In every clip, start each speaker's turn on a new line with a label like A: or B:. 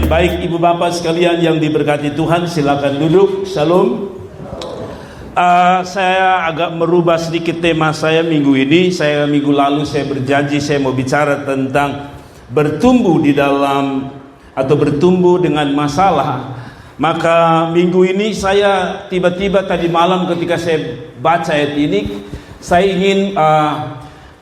A: Amin. Baik Ibu Bapak sekalian yang diberkati Tuhan, silakan duduk. Shalom. Saya agak merubah sedikit tema saya minggu ini. Minggu lalu saya berjanji saya mau bicara tentang bertumbuh di dalam atau bertumbuh dengan masalah. Maka minggu ini saya tiba-tiba tadi malam ketika saya baca ayat ini, saya ingin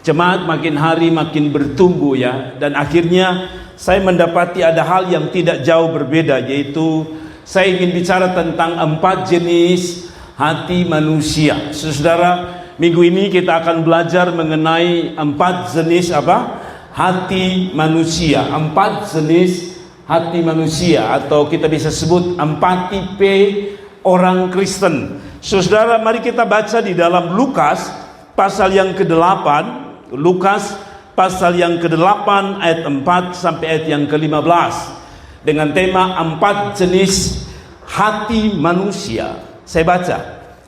A: jemaat makin hari makin bertumbuh ya. Dan akhirnya saya mendapati ada hal yang tidak jauh berbeda, yaitu saya ingin bicara tentang 4 jenis hati manusia. Saudara, minggu ini kita akan belajar mengenai 4 jenis hati manusia. 4 jenis hati manusia, atau kita bisa sebut 4 tipe orang Kristen. Saudara, mari kita baca di dalam Lukas pasal yang ke-8. Lukas pasal yang ke-8 ayat 4 sampai ayat yang ke-15 dengan tema 4 jenis hati manusia. Saya baca.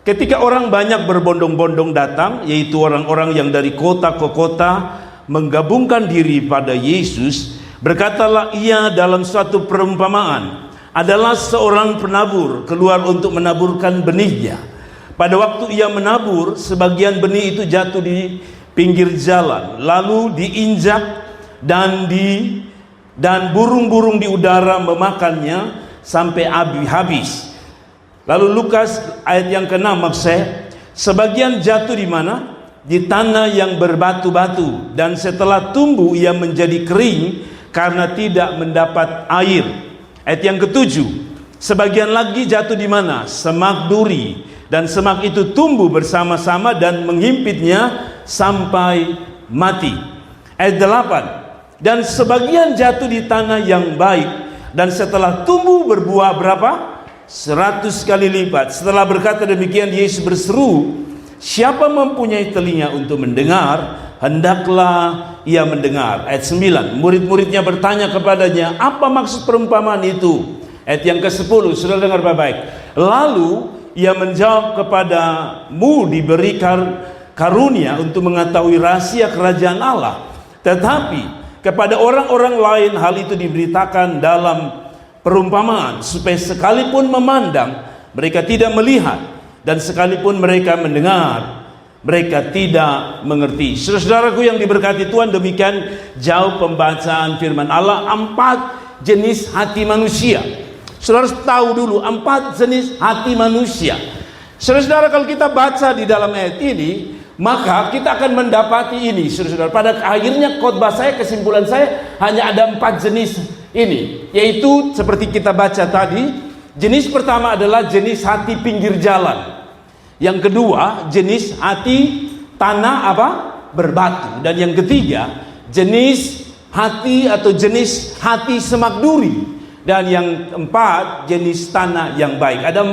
A: Ketika orang banyak berbondong-bondong datang, yaitu orang-orang yang dari kota ke kota menggabungkan diri pada Yesus, berkatalah ia dalam suatu perumpamaan, adalah seorang penabur keluar untuk menaburkan benihnya. Pada waktu ia menabur, sebagian benih itu jatuh di pinggir jalan, lalu diinjak dan burung-burung di udara memakannya sampai habis. Lalu Lukas ayat yang ke-6 maksud sebagian jatuh di mana? Di tanah yang berbatu-batu, dan setelah tumbuh ia menjadi kering karena tidak mendapat air. Ayat yang ke-7, sebagian lagi jatuh di mana? Semak duri, dan semak itu tumbuh bersama-sama dan menghimpitnya sampai mati. Ayat 8, dan sebagian jatuh di tanah yang baik, dan setelah tumbuh berbuah berapa? 100 kali lipat. Setelah berkata demikian, Yesus berseru, siapa mempunyai telinga untuk mendengar, hendaklah ia mendengar. Ayat 9, murid-muridnya bertanya kepadanya, apa maksud perumpamaan itu? Ayat yang ke-10, sudah dengar baik-baik. Lalu ia menjawab, kepadamu diberikan karunia untuk mengetahui rahasia kerajaan Allah, tetapi kepada orang-orang lain hal itu diberitakan dalam perumpamaan, supaya sekalipun memandang mereka tidak melihat, dan sekalipun mereka mendengar mereka tidak mengerti. Saudaraku yang diberkati Tuhan, demikian jauh pembacaan firman Allah. 4 jenis hati manusia. Saudara tahu dulu 4 jenis hati manusia. Saudara, kalau kita baca di dalam ayat ini, maka kita akan mendapati ini, saudara. Pada akhirnya khotbah saya, kesimpulan saya hanya ada 4 jenis ini, yaitu seperti kita baca tadi. Jenis pertama adalah jenis hati pinggir jalan. Yang kedua, jenis hati tanah berbatu. Dan yang ketiga, jenis hati atau jenis hati semak duri. Dan yang keempat, jenis tanah yang baik. Ada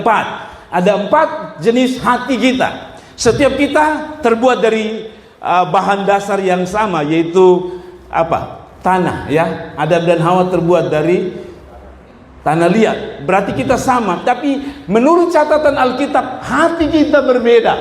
A: 4 jenis hati kita. Setiap kita terbuat dari bahan dasar yang sama, yaitu tanah ya. Adam dan Hawa terbuat dari tanah liat. Berarti kita sama. Tapi menurut catatan Alkitab, hati kita berbeda.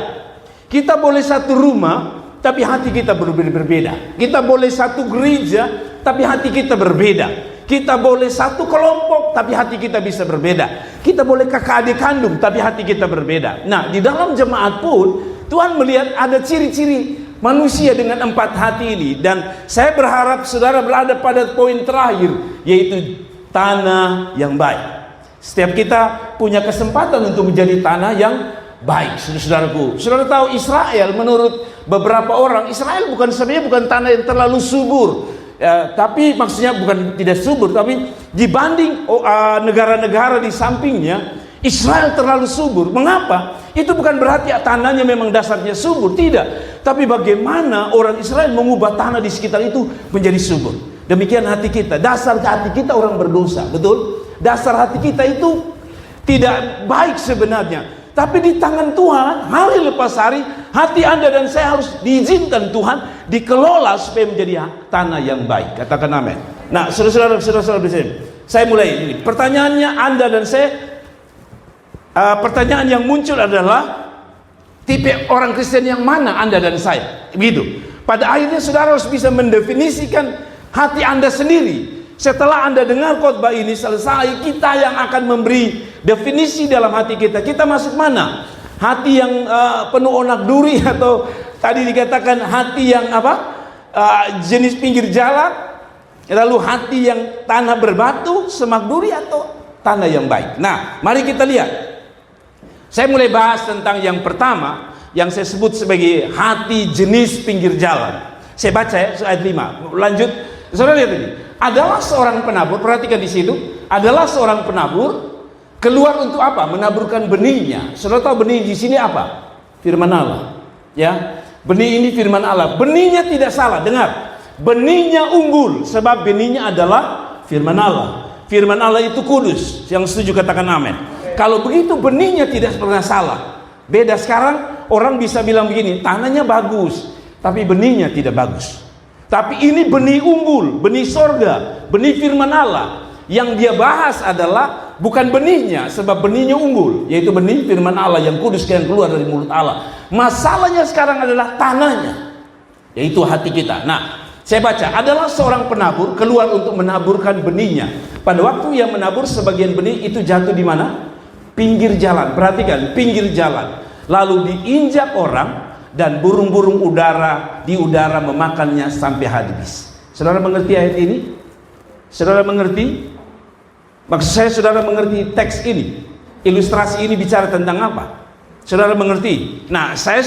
A: Kita boleh satu rumah, tapi hati kita berbeda. Kita boleh satu gereja, tapi hati kita berbeda. Kita boleh satu kelompok, tapi hati kita bisa berbeda. Kita boleh kakak adik kandung, tapi hati kita berbeda. Nah, di dalam jemaat pun Tuhan melihat ada ciri-ciri manusia dengan 4 hati ini. Dan saya berharap saudara berada pada poin terakhir, yaitu tanah yang baik. Setiap kita punya kesempatan untuk menjadi tanah yang baik. Saudaraku, saudara tahu Israel, menurut beberapa orang, Israel sebenarnya bukan tanah yang terlalu subur. Tapi maksudnya bukan tidak subur, tapi dibanding negara-negara di sampingnya, Israel terlalu subur. Mengapa? Itu bukan berarti tanahnya memang dasarnya subur, tidak. Tapi bagaimana orang Israel mengubah tanah di sekitar itu menjadi subur. Demikian hati kita. Dasar hati kita orang berdosa, betul? Dasar hati kita itu tidak baik sebenarnya. Tapi di tangan Tuhan, hari lepas hari, hati Anda dan saya harus diizinkan Tuhan dikelola supaya menjadi tanah yang baik. Katakan amin. Nah, saudara-saudara di sini, saya mulai ini. Pertanyaannya Anda dan saya, pertanyaan yang muncul adalah tipe orang Kristen yang mana Anda dan saya? Begitu. Pada akhirnya saudara harus bisa mendefinisikan hati Anda sendiri. setelah Anda dengar khotbah ini selesai, kita yang akan memberi definisi dalam hati kita. Kita masuk mana? Hati yang penuh onak duri, atau tadi dikatakan hati yang jenis pinggir jalan, lalu hati yang tanah berbatu, semak duri, atau tanah yang baik. Nah, mari kita lihat. Saya mulai bahas tentang yang pertama, yang saya sebut sebagai hati jenis pinggir jalan. Saya baca ya, ayat 5. Lanjut, saudara lihat ini. Adalah seorang penabur, perhatikan di situ. Adalah seorang penabur keluar untuk apa? Menaburkan benihnya. Saudara tahu benih di sini apa? Firman Allah. Ya, benih ini firman Allah. Benihnya tidak salah, dengar. Benihnya unggul sebab benihnya adalah firman Allah. Firman Allah itu kudus. Yang setuju katakan amin. Kalau begitu benihnya tidak pernah salah. Beda sekarang orang bisa bilang begini, tanahnya bagus, tapi benihnya tidak bagus. Tapi ini benih unggul, benih sorga, benih firman Allah. Yang dia bahas adalah bukan benihnya, sebab benihnya unggul, yaitu benih firman Allah yang kudus yang keluar dari mulut Allah. Masalahnya sekarang adalah tanahnya, yaitu hati kita. Nah, saya baca, adalah seorang penabur keluar untuk menaburkan benihnya. Pada waktu yang menabur, sebagian benih itu jatuh di mana? Pinggir jalan. Perhatikan, pinggir jalan. Lalu diinjak orang, dan burung-burung di udara memakannya sampai habis. Saudara mengerti ayat ini? Saudara mengerti? Maksud saya, saudara mengerti teks ini? Ilustrasi ini bicara tentang apa? Saudara mengerti? Nah, saya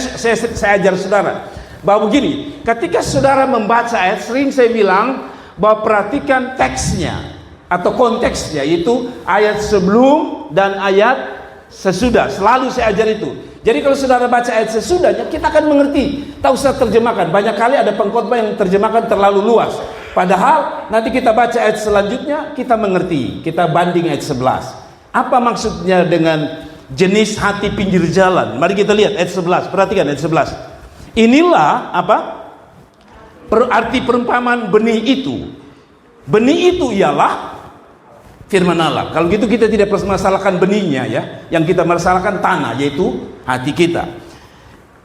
A: ajar saudara bahwa begini, ketika saudara membaca ayat, sering saya bilang bahwa perhatikan teksnya atau konteksnya, yaitu ayat sebelum dan ayat sesudah. Selalu saya ajar itu. Jadi kalau saudara baca ayat sesudahnya, kita akan mengerti. Tak usah terjemahkan. Banyak kali ada pengkhotbah yang terjemahkan terlalu luas. Padahal nanti kita baca ayat selanjutnya, kita mengerti. Kita banding ayat 11. Apa maksudnya dengan jenis hati pinggir jalan? Mari kita lihat ayat 11. Perhatikan ayat 11. Inilah arti perumpamaan benih itu. Benih itu ialah firman Allah. Kalau gitu kita tidak masalahkan benihnya ya. Yang kita masalahkan tanah, yaitu hati kita.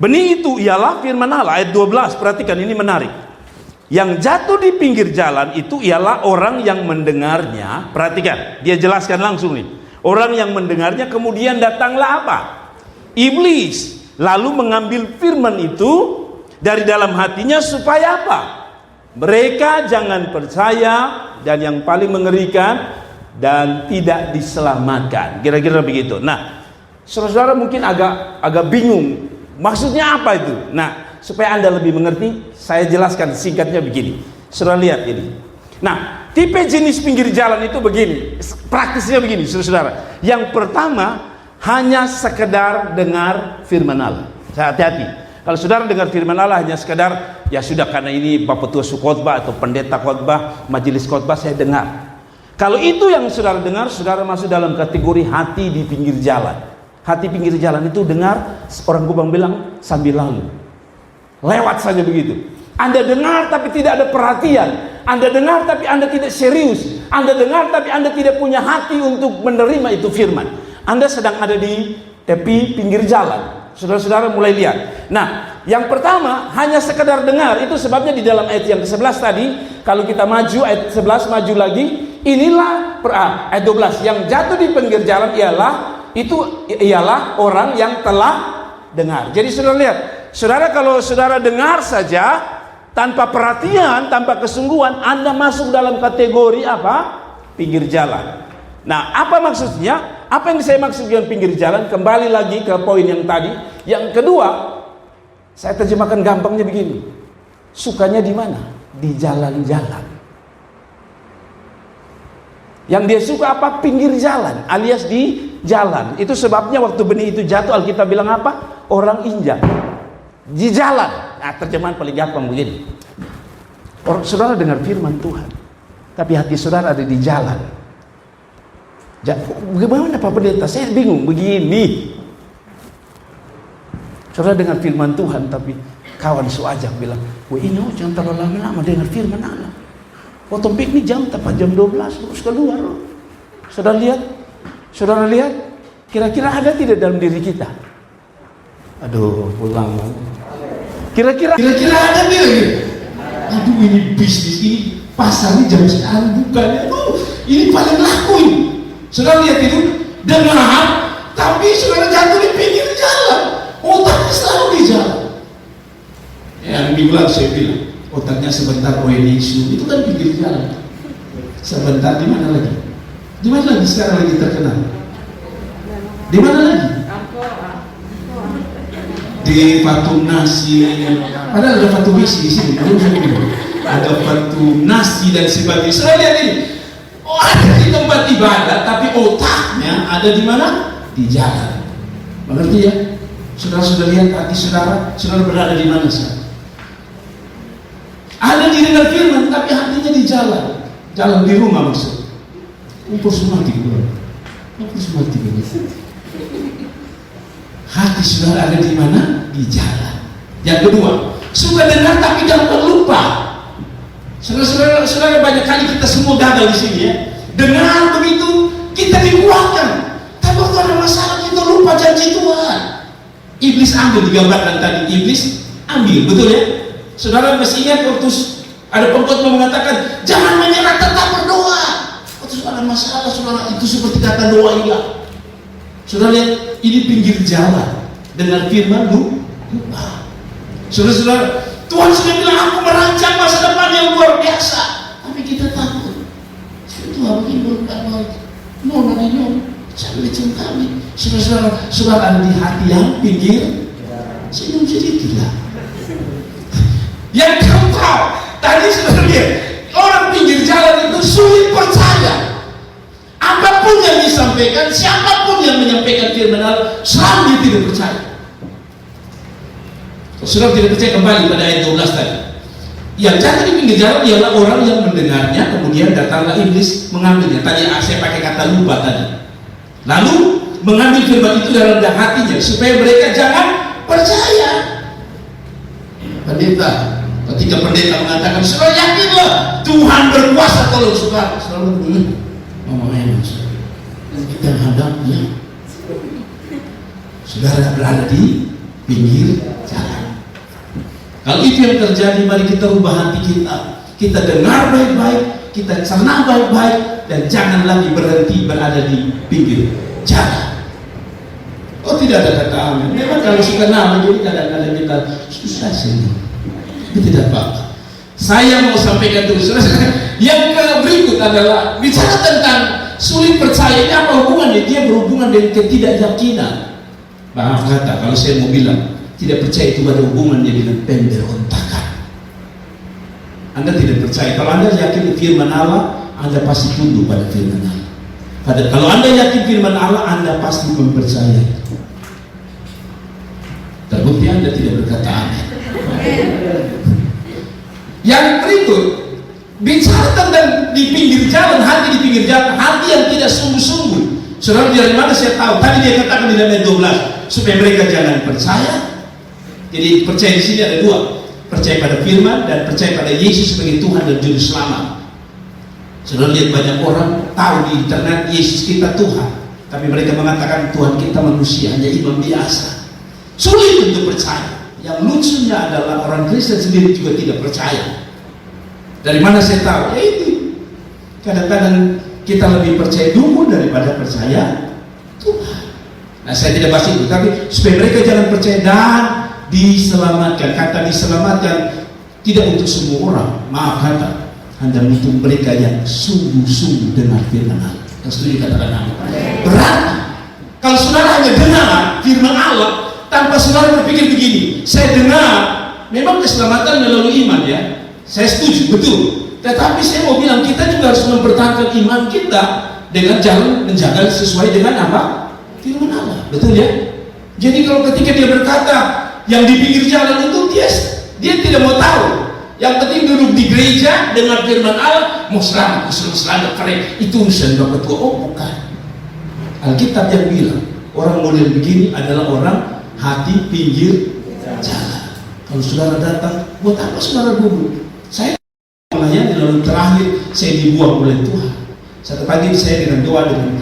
A: Benih itu ialah firman Allah. Ayat 12, perhatikan ini menarik. Yang jatuh di pinggir jalan itu ialah orang yang mendengarnya. Perhatikan, dia jelaskan langsung nih. Orang yang mendengarnya, kemudian datanglah apa? Iblis. Lalu mengambil firman itu dari dalam hatinya supaya apa? Mereka jangan percaya, dan yang paling mengerikan, dan tidak diselamatkan. Kira-kira begitu. Nah, saudara mungkin agak bingung, maksudnya apa itu? Nah, supaya Anda lebih mengerti, saya jelaskan singkatnya begini. Saudara lihat ini. Nah, tipe jenis pinggir jalan itu begini, praktisnya begini, saudara. Yang pertama, hanya sekedar dengar firman Allah. Hati-hati. Kalau saudara dengar firman Allah hanya sekedar, ya sudah, karena ini Bapak Tua Khotbah atau pendeta khotbah, majelis khotbah, saya dengar. Kalau itu yang saudara dengar, saudara masuk dalam kategori hati di pinggir jalan. Hati pinggir jalan itu dengar, orang Kubang bilang sambil lalu, lewat saja begitu. Anda dengar tapi tidak ada perhatian. Anda dengar tapi Anda tidak serius. Anda dengar tapi Anda tidak punya hati untuk menerima itu firman. Anda sedang ada di tepi pinggir jalan. Saudara-saudara mulai lihat. Nah, yang pertama hanya sekedar dengar. Itu sebabnya di dalam ayat yang ke-11 tadi, kalau kita maju ayat 11, maju lagi, inilah ayat 12, yang jatuh di pinggir jalan ialah orang yang telah dengar. Jadi saudara lihat, saudara, kalau saudara dengar saja tanpa perhatian, tanpa kesungguhan, Anda masuk dalam kategori apa? Pinggir jalan. Nah, apa maksudnya? Apa yang saya maksud dengan pinggir jalan? Kembali lagi ke poin yang tadi. Yang kedua, saya terjemahkan gampangnya begini. Sukanya di mana? Di jalan-jalan. Yang dia suka apa? Pinggir jalan, alias di jalan. Itu sebabnya waktu benih itu jatuh, Alkitab bilang apa? Orang injak di jalan. Nah, terjemahan paling gampang begini. Saudara dengar firman Tuhan, tapi hati saudara ada di jalan. Bagaimana Pak Pendeta? Saya bingung begini. Saudara dengar firman Tuhan, tapi kawan seajak bilang, wah ini jangan terlalu lama-lama dengar firman Allah. Potong piknik jam tepat jam 12 terus keluar. Saudara lihat, kira-kira ada tidak dalam diri kita? Aduh, pulang. Kira-kira ada tidak? Aduh, ini bisnis ini
B: pasar ini jam sekarang bukannya tuh ini paling laku ini. Saudara lihat itu, dengar tapi saudara jatuh di pinggir jalan, otaknya selalu di jalan. Yang bilang saya bilang otaknya sebentar isu itu kan pinggir jalan, sebentar di mana lagi? Di mana lagi sekarang lagi terkenal? Di mana lagi? Di Patung Nasi, padahal ada Patung Nasi di sini. Ada Patung Nasi dan sebagainya. Saya lihat ini, oh ada di tempat ibadah, tapi otaknya ada di mana? Di jalan. Mengerti ya? Saudara sudah lihat hati saudara, saudara berada di mana sekarang? Ada di dengar firman, tapi hatinya di jalan, jalan di rumah maksud. Umpur sumati, umpur sumati. Hati saudara ada di mana? Di jalan. Yang kedua, suka dengar tapi gampang lupa. Saudara banyak kali kita semua gagal di sini ya. Dengar begitu kita dikuatkan, tapi waktu ada masalah kita lupa janji Tuhan. Iblis ambil, digambarkan tadi iblis ambil, betul ya? Saudara masih ingat waktu ada pengkhotbah mengatakan jangan menyerah, tetap berdoa. Waktu ada masalah saudara itu seperti kata doa iya. Saudara lihat, ini pinggir jalan, dengar firman lupa. Saudara-saudara, Tuhan sudah bilang aku merancang masa depan yang luar biasa, tapi kita takut. Tuhan begini bukan mau, sampai dicengkami. Saudara ada di hati yang pinggir, senyum sedikitlah. Yang keempat, tadi saudara lihat, orang pinggir jalan itu sulit percaya. Apapun yang disampaikan, siapapun yang menyampaikan firman Allah, selalu dia tidak percaya. Saudara tidak percaya, kembali pada ayat 12 tadi. Yang jatuh di pinggir jalan ialah orang yang mendengarnya, kemudian datanglah iblis mengambilnya. Tadi saya pakai kata lupa tadi. Lalu mengambil firman itu dalam hatinya, supaya mereka jangan percaya. Pendeta, ketika pendeta mengatakan, saudara yakinlah Tuhan berkuasa, tolong saudara selalu ngomongnya kita hadapnya. Saudara berada di pinggir jalan. Kalau itu yang terjadi, mari kita ubah hati kita. Kita dengar baik-baik, kita cerna baik-baik, dan jangan lagi berhenti berada di pinggir jalan. Oh, tidak ada kata amin. Memang kalau suka nama, jadi kadang-kadang kita susah sih. Itu tidak apa-apa. Saya mau sampaikan terus. Yang berikut adalah bicara tentang sulit percaya. Ini apa hubungannya? Dia berhubungan dengan ketidakyakinan. Maaf kata, kalau saya mau bilang tidak percaya itu ada hubungannya dengan pemberontakan. Anda tidak percaya. Kalau Anda yakin firman Allah, Anda pasti tunduk pada firman Allah. Kalau Anda yakin firman Allah, Anda pasti mempercayai. Terbukti Anda tidak berkata amin. Yang berikut bicara tentang di pinggir jalan, hati di pinggir jalan, hati yang tidak sungguh-sungguh. Saudara dari mana saya tahu? Tadi dia katakan di dalam ayat 12 supaya mereka jangan percaya. Jadi percaya di sini ada dua, percaya pada firman dan percaya pada Yesus sebagai Tuhan dan Juru Selamat. Saudara lihat banyak orang tahu di internet Yesus kita Tuhan, tapi mereka mengatakan Tuhan kita manusia, hanya imam biasa. Sulit untuk percaya. Yang lucunya adalah orang Kristen sendiri juga tidak percaya. Dari mana saya tahu? Ya itu. Kadang-kadang kita lebih percaya dukun daripada percaya Tuhan. Nah, saya tidak bahas itu, tapi supaya mereka jangan percaya dan diselamatkan. Kata diselamatkan tidak untuk semua orang. Maaf kata, hanya untuk mereka yang sungguh-sungguh dengar firman Allah. Yang setuju katakan amin. Berarti kalau saudara hanya dengar firman Allah tanpa saudara berpikir begini, saya dengar, memang keselamatan melalui iman ya, saya setuju, betul. Tetapi saya mau bilang kita juga harus mempertahankan iman kita dengan jalan menjaga sesuai dengan apa? Firman Allah, betul ya? Jadi kalau ketika dia berkata yang di pinggir jalan itu dia tidak mau tahu. Yang penting duduk di gereja dengar firman Allah, mau selamat, keren. Itu urusan Bapak Tua. Oh bukan. Alkitab yang bilang orang model begini adalah orang hati pinggir jalan. Kalau saudara datang, buat apa saudara duduk? Saya melayani lalu terakhir saya dibuang oleh Tuhan. Satu pagi saya dengan doa dengan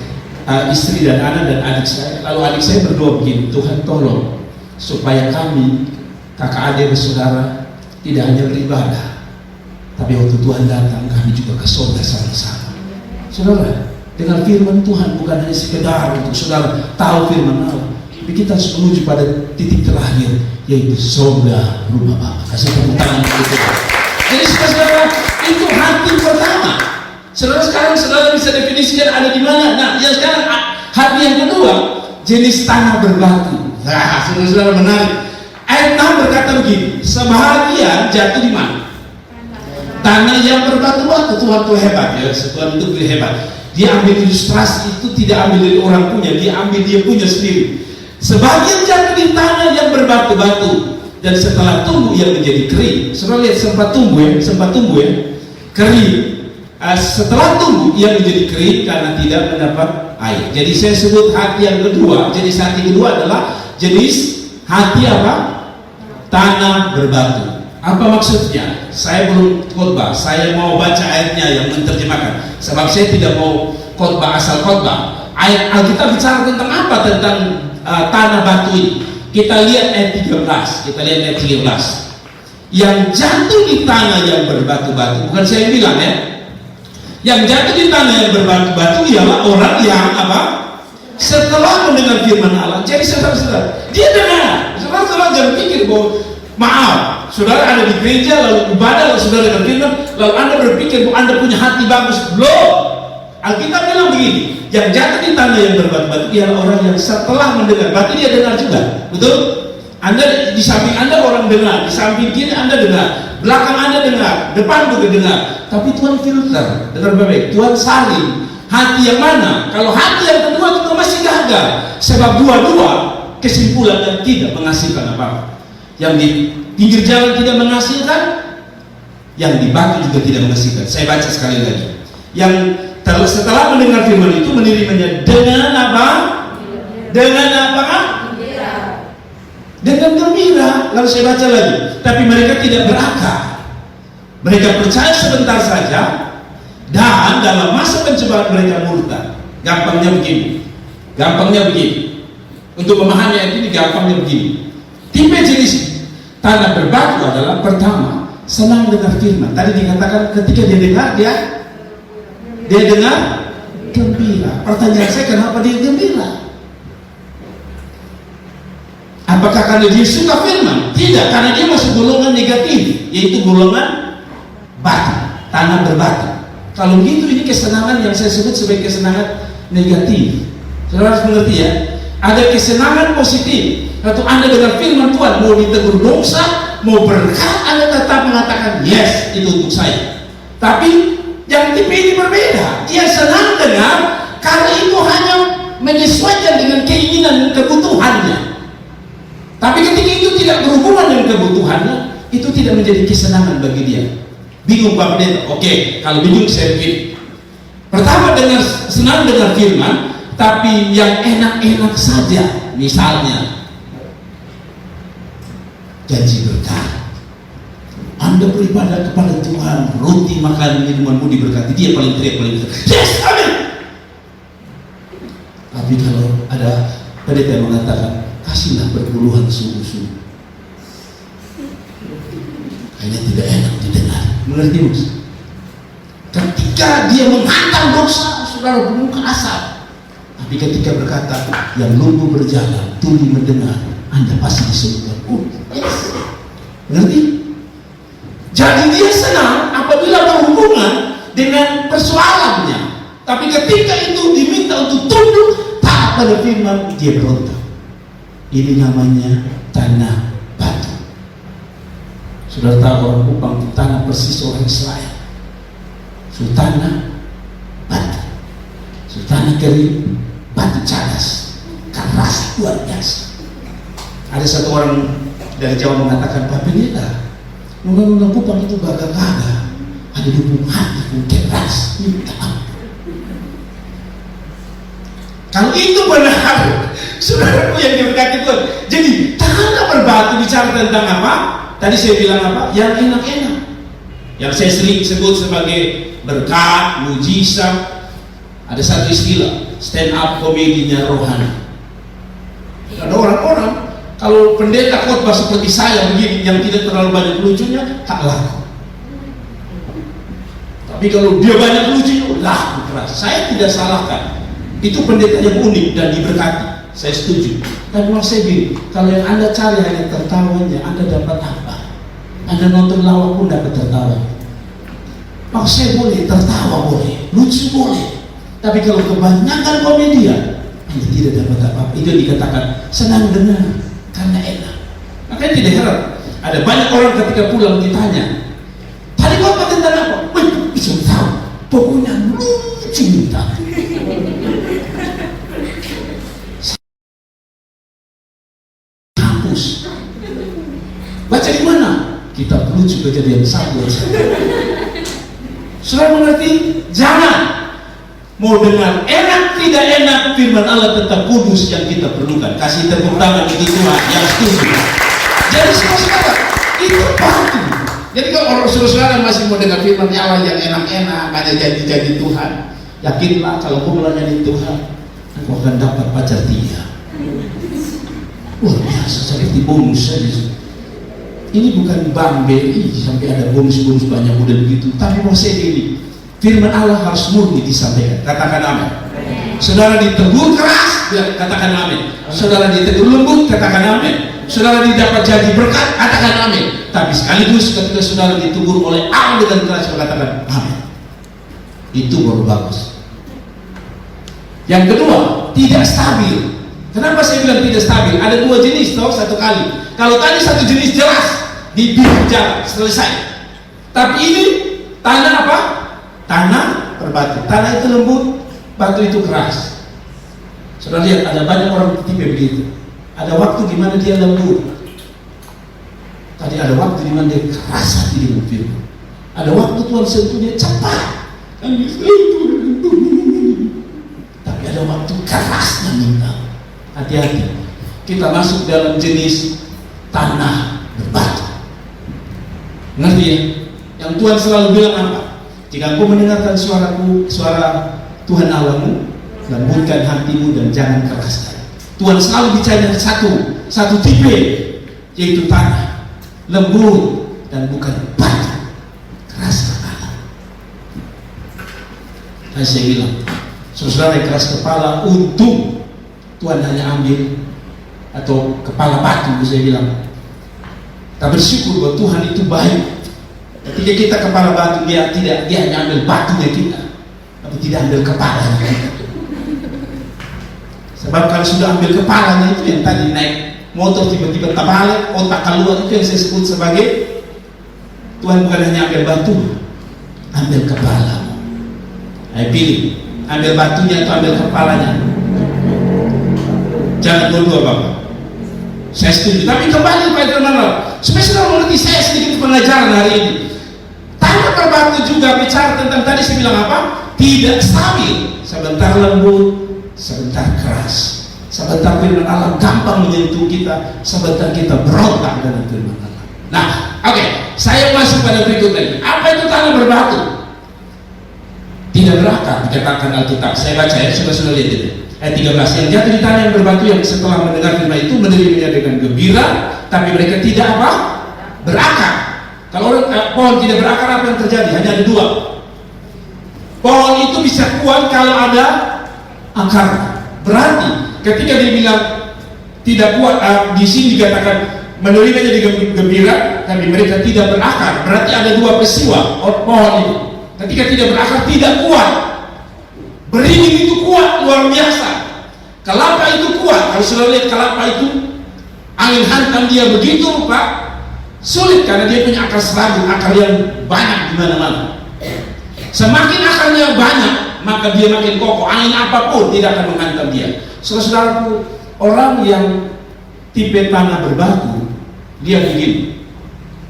B: istri dan anak dan adik saya. Lalu adik saya berdoa begini, Tuhan tolong supaya kami kakak adik dan saudara tidak hanya beribadah, Tapi waktu Tuhan datang, kami juga ke surga sama-sama. Saudara, dengan firman Tuhan bukan hanya sekedar untuk saudara tahu firman Allah, tapi kita harus menuju pada titik terakhir, yaitu surga rumah Bapa. Kasih tepuk tangan untuk kita. Jadi saudara, itu hati pertama. Saudara, sekarang saudara bisa definisikan ada di mana. Nah, yang sekarang hati yang kedua, jenis tanah berbatu. Nah, saudara-saudara menarik. Ayat 6 berkata begini, sebahagian jatuh di mana? Tanah yang berbatu-batu. Tuhan itu hebat ya, Tuhan itu hebat. Dia ambil ilustrasi itu tidak ambil dari orang punya, dia ambil dia punya sendiri. Sebagian jatuh di tanah yang berbatu-batu, dan setelah tumbuh ia menjadi kering. Saudara lihat, sempat tumbuh ya, kering. Setelah tumbuh ia menjadi kering karena tidak mendapat air. Jadi saya sebut hati yang kedua. Jenis hati kedua adalah jenis hati apa? Tanah berbatu. Apa maksudnya? Saya belum khotbah, saya mau baca ayatnya yang menerjemahkan. Sebab saya tidak mau khotbah asal khotbah. Ayat Alkitab bicara tentang apa? Tentang tanah batu ini. Kita lihat ayat 13. Yang jatuh di tanah yang berbatu-batu, bukan saya yang bilang ya. Yang jatuh di tanah yang berbatu-batu ialah orang yang apa? Setelah mendengar firman Allah. Jadi saudara-saudara, dia dengar. Saudara-saudara jangan pikir bahwa maaf, saudara ada di gereja lalu ibadah lalu saudara dengar firman lalu anda berpikir bahwa anda punya hati bagus. Belum. Alkitab bilang begini, yang jatuh di tanah yang berbatu-batu ialah orang yang setelah mendengar. Berarti dia dengar juga, betul? Anda di samping anda orang dengar, di samping kiri anda dengar, belakang anda dengar, depan juga dengar. Tapi Tuhan filter, dengar baik-baik. Tuhan saring hati yang mana. Kalau hati yang kedua juga masih gagal, sebab dua-dua kesimpulannya tidak menghasilkan apa-apa. Yang di pinggir jalan tidak menghasilkan, yang di batu juga tidak menghasilkan. Saya baca sekali lagi. Yang setelah mendengar firman itu menerimanya dengan apa? Dengan apa? Dengan gembira. Lalu saya baca lagi. Tapi mereka tidak berakal. Mereka percaya sebentar saja, dan dalam masa pencobaan mereka murtad. Gampangnya begini. Untuk memahami ayat ini gampangnya begini. Tipe jenis tanah berbatu adalah pertama senang dengar firman. Tadi dikatakan ketika dia dengar dia dengar gembira. Pertanyaan saya, kenapa dia gembira? Apakah karena dia suka firman? Tidak, karena dia masuk golongan negatif, yaitu golongan batu, tanah berbatu. Kalau begitu ini kesenangan yang saya sebut sebagai kesenangan negatif. Saudara harus mengerti ya. Ada kesenangan positif. Waktu anda dengar firman Tuhan, mau ditegur dosa, mau berkat, anda tetap mengatakan yes, itu untuk saya. Tapi yang tipe ini berbeda. Dia senang dengar karena itu hanya menyesuaikan dengan keinginan dan kebutuhannya. Tapi ketika itu tidak berhubungan dengan kebutuhannya, itu tidak menjadi kesenangan bagi dia. Bingung Pak Pendeta? Oke, kalau bingung saya begini. Pertama, senang dengar firman, tapi yang enak-enak saja. Misalnya janji berkah. Anda beribadah kepada Tuhan, roti, makan, minumanmu diberkati. Dia paling teriak, paling teriak, yes, amin. Tapi kalau ada pendeta yang mengatakan, kasihlah berpuluhan sungguh-sungguh, hanya tidak enak didengar. Mengerti Mas? Ketika dia menghantam dosa, saudara bermuka asap. Tapi ketika berkata, yang lumpuh berjalan, tuli mendengar, Anda pasti disembuhkan. Yes. Mengerti? Jadi dia senang apabila berhubungan dengan persoalannya. Tapi ketika itu diminta untuk tunduk taat pada firman, dia berontak. Ini namanya tanah batu. Sudah tahu orang Kupang itu tanah persis orang Israel. Tanah batu, tanah kering, batu cadas, keras luar biasa. Ada satu orang dari Jawa mengatakan, Pak Pendeta, undang-undang Kupang itu gagah-gagah, ada dukung hati pun keras, minta ampun. Kalau itu benar, saudaraku yang diberkati Tuhan. Jadi tanah berbatu bicara tentang apa? Tadi saya bilang apa? Yang enak-enak, yang saya sering sebut sebagai berkat, mujizat. Ada satu istilah, stand up komedinya rohani. Ada orang-orang, kalau pendeta khotbah seperti saya begini, yang tidak terlalu banyak lucunya, tak laku. Tapi kalau dia banyak lucu, lah keras. Saya tidak salahkan. Itu pendeta yang unik dan diberkati. Saya setuju. Tapi memang saya bilang, kalau yang Anda cari hanya tertawanya, Anda dapat apa? Anda nonton lawak pun dapat tertawa. Maka saya boleh tertawa, boleh lucu, boleh. Tapi kalau kebanyakan komedian, Anda tidak dapat apa-apa. Itu dikatakan senang dengar karena enak. Makanya tidak heran ada banyak orang ketika pulang ditanya, tadi kau apa tentang apa? Wih, bisa tahu. Pokoknya lucu minta. Kampus. Baca di mana? Kitab lucu Kejadian 1. Sudah mengerti? Jangan mau dengar enak tidak enak firman Allah tetap kudus yang kita perlukan. Kasih tepuk tangan itu Tuhan yang setuju. Jadi saudara itu batu. Jadi kalau orang saudara masih mau dengar firman Allah yang enak-enak, ada janji-janji Tuhan, yakinlah kalau kau melayani Tuhan, kau akan dapat pacar dia. Luar biasa, seperti bonus saja. Ini bukan bank BRI sampai ada bonus-bonus banyak model begitu. Tapi maksudnya ini, firman Allah harus murni disampaikan. Katakan amin. Saudara ditegur keras, katakan amin. Saudara ditegur lembut, katakan amin. Saudara didapat jadi berkat, katakan amin. Tapi sekaligus ketika saudara ditegur oleh Allah dengan keras, katakan amin. Itu baru bagus. Yang kedua, tidak stabil. Kenapa saya bilang tidak stabil? Ada dua jenis, toh satu kali. Kalau tadi satu jenis jelas di pinggir jalan selesai. Tapi ini tanah apa? Tanah berbatu. Tanah itu lembut, batu itu keras. Saudara lihat ada banyak orang tipe begitu. Ada waktu di mana dia lembut. Tadi ada waktu di mana dia keras hati dengan firman. Ada waktu Tuhan sentuh dia cepat. Tapi ada waktu keras meminta. Hati-hati. Kita masuk dalam jenis tanah berbatu. Ngerti ya? Yang Tuhan selalu bilang apa? Jika engkau mendengarkan suaraku, suara Tuhan Allahmu, lembutkan hatimu dan jangan keraskan. Tuhan selalu bicara satu tipe, yaitu tanah lembut dan bukan batu keras kepala. Dan saya bilang, saudara yang keras kepala, untung Tuhan hanya ambil atau kepala batu. Saya bilang, kita bersyukur bahwa Tuhan itu baik. Ketika kita kepala batu, dia hanya ambil batunya kita, tapi tidak ambil kepalanya kita. Sebab kalau sudah ambil kepalanya itu yang tadi naik motor tiba-tiba terbalik, otak keluar, itu yang saya sebut sebagai Tuhan bukan hanya ambil batu, ambil kepala. Ayo pilih, ambil batunya atau ambil kepalanya. Jangan dua-dua Bapak. Saya setuju, tapi kembali kepada firman Allah. Supaya saudara mengerti, saya sedikit pengajaran hari ini. Tanah berbatu juga bicara tentang tadi saya bilang apa? Tidak stabil. Sebentar lembut, sebentar keras. Sebentar firman Allah gampang menyentuh kita, sebentar kita berontak dengan firman Allah. Nah, oke, saya masuk pada berikut lagi. Apa itu tanah berbatu? Tidak berakar, dikatakan Alkitab. Saya baca ya, sudah lihat itu. Ayat 13, yang jatuh di tanah yang berbatu yang setelah mendengar firman itu menerimanya dengan gembira, tapi mereka tidak apa? Berakar. Kalau pohon tidak berakar, apa yang terjadi? Hanya ada dua. Pohon itu bisa kuat kalau ada akar. Berarti ketika dia bilang tidak kuat, di sini dikatakan menerimanya dengan gembira, tapi mereka tidak berakar. Berarti ada dua peristiwa pohon itu. Ketika tidak berakar, tidak kuat. Beringin itu kuat, luar biasa. Kelapa itu kuat. Kalau sudah lihat kelapa itu, angin hantam dia begitu Pak, sulit karena dia punya akar serabut, akar yang banyak di mana-mana. Semakin akarnya banyak, maka dia makin kokoh. Angin apapun tidak akan menghantam dia. Saudaraku, orang yang tipe tanah berbatu, dia begini.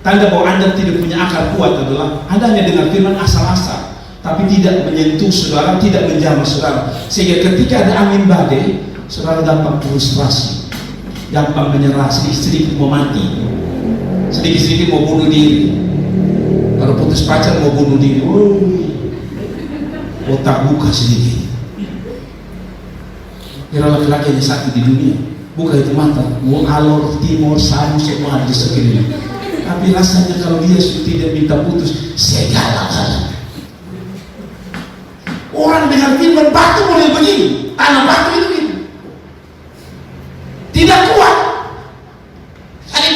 B: Tanda bahwa Anda tidak punya akar kuat adalah Anda hanya dengar firman asal-asal, tapi tidak menyentuh saudara, tidak menjamah saudara. Sehingga ketika ada angin badai, saudara gampang frustrasi, gampang menyerah, sedikit-sedikit mau mati, sedikit-sedikit mau bunuh diri. Kalau putus pacar mau bunuh diri, otak buka sedikit. Kira laki-laki yang sakit di dunia, buka itu mata, mau alor, timur, sabu, semua ada di sekeliling. Tapi rasanya kalau dia tidak minta putus, saya galak-galak. orang dengar firman batu boleh begini, tanah batu itu gitu. Tidak kuat.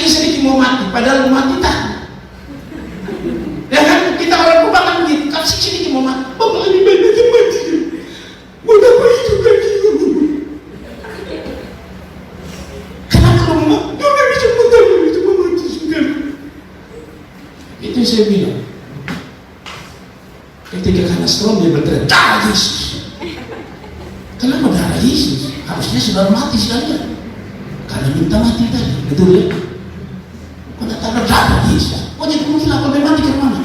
B: Sedikit mau mati, padahal mau mati tak. Ya kan kita orang Kubang kan begitu, kan sedikit mau mati, bapak lebih baik aja mati. Mau dapat itu lagi. Kenapa kamu mau? Dia bisa muntah, itu mau mati sudah. Itu yang saya bilang. Ketika karena strong dia berteriak, darah Yesus. Kenapa darah Yesus? Harusnya sudah mati sekalian. Karena minta mati tadi, betul ya? Kau tak ada darah Yesus. Oh jadi mungkin apa memang mati ke mana?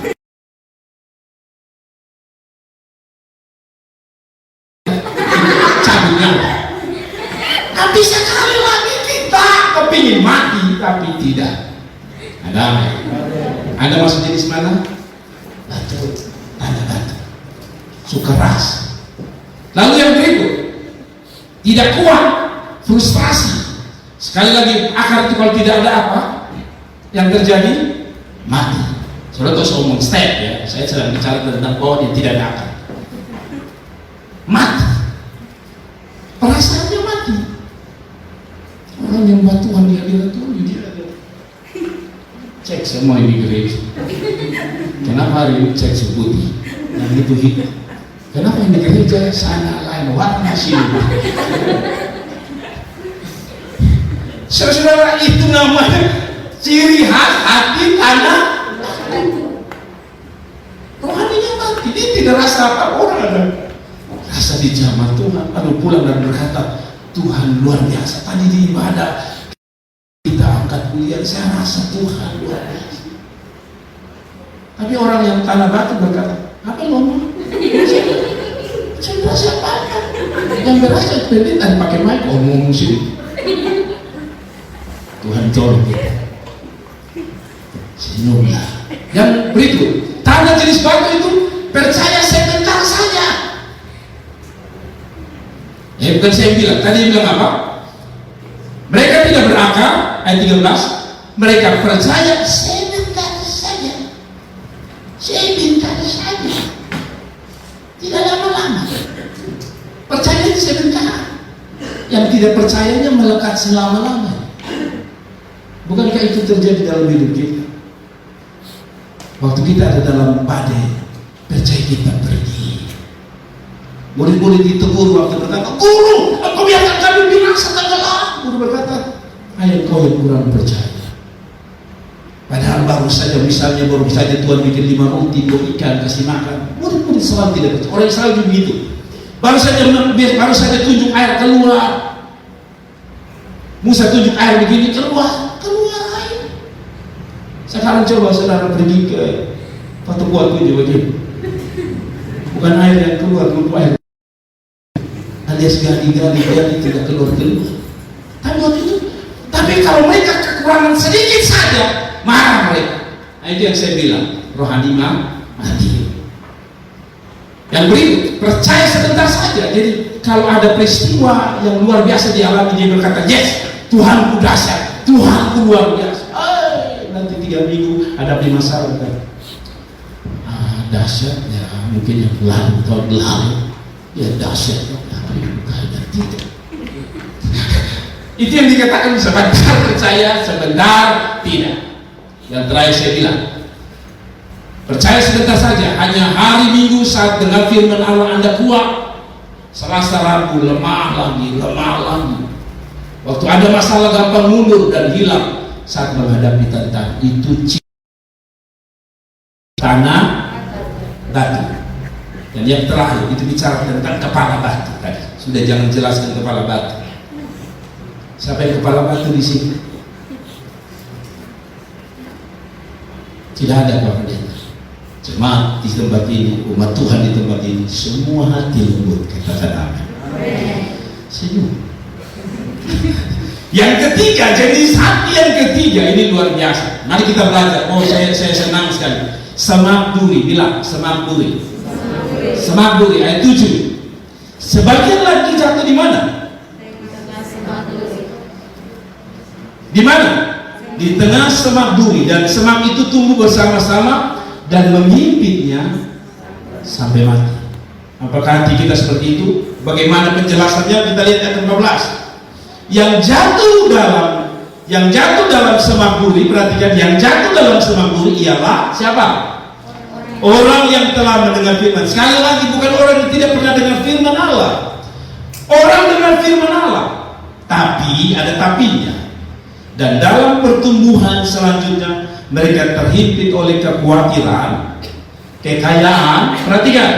B: Cabutnya. Tapi sekali lagi kita kepingin mati tapi tidak. Ada. Anda masuk jenis mana? Batu, tanah batu. Suka ras. Lalu yang berikut, tidak kuat, frustrasi. Sekali lagi akar itu kalau tidak ada apa yang terjadi, mati. Saudara tuh ngomong step ya, saya sedang bicara tentang pohon yang tidak ada akar. Mati. Perasaannya mati. Orang yang batuan dia bilang tuh dia ada. Cek semua ini gereja. Kenapa hari ini cek seputih? Yang itu hitam. Kenapa ini gereja sana lain warna sini? Saudara, itu namanya ciri khas hati tanah. Rohaninya mati, dia tidak rasa apa orang ada. Rasa dijamah Tuhan, lalu pulang dan berkata, Tuhan luar biasa. Tadi di ibadah kita angkat kuliah, saya rasa Tuhan luar biasa. Tapi orang yang tanah batu berkata, apa lo mau? Saya berasa apa? Yang berasa pendek dan pakai mic ngomong sini. Tuhan tolong kita. Senyumlah. Yang berikut, tanah jenis batu itu percaya sebentar saja. Ya bukan saya bilang, tadi bilang apa? Mereka tidak berakal, ayat 13. Mereka percaya sebentar saja. Sebentar saja. Tidak lama-lama. Percaya sebentar. Yang tidak percayanya melekat selama-lamanya. Bukankah itu terjadi dalam hidup kita? Waktu kita ada dalam badai, percaya kita pergi. Boleh-boleh ditegur waktu berkata, Guru, engkau biarkan kami binasa tenggelam. Guru berkata, ayah kau yang kurang percaya. Padahal baru saja Tuhan bikin 5 roti, 2 ikan, kasih makan. Murid-murid selalu tidak percaya. Orang Israel juga begitu. Baru saja tunjuk air keluar. Musa tunjuk air begini keluar air. Sekarang coba saudara pergi ke Patukuan tunjuk begini. Bukan air yang keluar air. Alias gali-gali tidak keluar. Tapi waktu itu, tapi kalau mereka kekurangan sedikit saja, marah mereka. Nah, itu yang saya bilang, rohani mati. Yang berikut, percaya sebentar saja. Jadi kalau ada peristiwa yang luar biasa dialami, dia berkata, yes, Tuhanku dahsyat, Tuhanku luar biasa. Nanti 3 minggu ada masalah kan? Dahsyat ya mungkin yang lalu tahun lalu ya dahsyat, tapi bukan tidak. Itu yang dikatakan sebentar percaya, sebentar tidak. Yang terakhir saya bilang, percaya sebentar saja. Hanya hari Minggu saat dengar firman Allah Anda kuat. Selasa Rabu lemah lagi. Waktu ada masalah gampang mundur dan hilang. Saat menghadapi tantangan itu tanah batu. Dan yang terakhir itu bicara tentang kepala batu tadi. Sudah jangan jelaskan kepala batu. Siapa yang kepala batu di sini? Tidak ada Pak Pendeta. Jemaat di tempat ini, umat Tuhan di tempat ini, semua hati lembut, katakan amin. Senyum. Yang ketiga, jenis hati yang ketiga ini luar biasa. Mari kita belajar. Oh, saya senang sekali. Semak duri, bilang semak duri. Semak duri ayat 7. Sebagian lagi jatuh di mana? Di mana? Di tengah semak duri, dan semak itu tumbuh bersama-sama dan menghimpitnya sampai mati. Apakah hati kita seperti itu? Bagaimana penjelasannya? Kita lihat ayat 15. Yang jatuh dalam semak duri, perhatikan, yang jatuh dalam semak duri ialah siapa? Orang yang telah mendengar firman. Sekali lagi, bukan orang yang tidak pernah dengar firman Allah. Orang dengar firman Allah, tapi ada tapinya. Dan dalam pertumbuhan selanjutnya mereka terhimpit oleh kekhawatiran, kekayaan, perhatikan,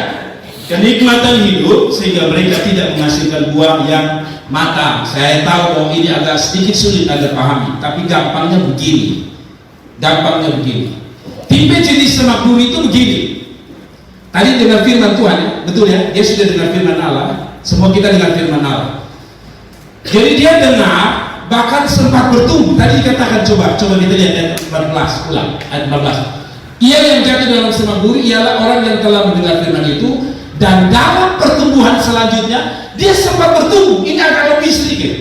B: kenikmatan hidup, sehingga mereka tidak menghasilkan buah yang matang. Saya tahu bahwa ini agak sedikit sulit Anda pahami, tapi gampangnya begini. Tipe jenis semak duri itu begini. Tadi dengar firman Tuhan, ya? Betul ya? Dia sudah dengar firman Allah. Semua kita dengar firman Allah. Jadi dia dengar, bahkan sempat bertumbuh. Tadi dikatakan, coba kita lihat ayat 14, ulang ayat 14. Ia yang jatuh dalam semak duri ialah orang yang telah mendengar firman itu, dan dalam pertumbuhan selanjutnya dia sempat bertumbuh. Ini agak lebih sedikit.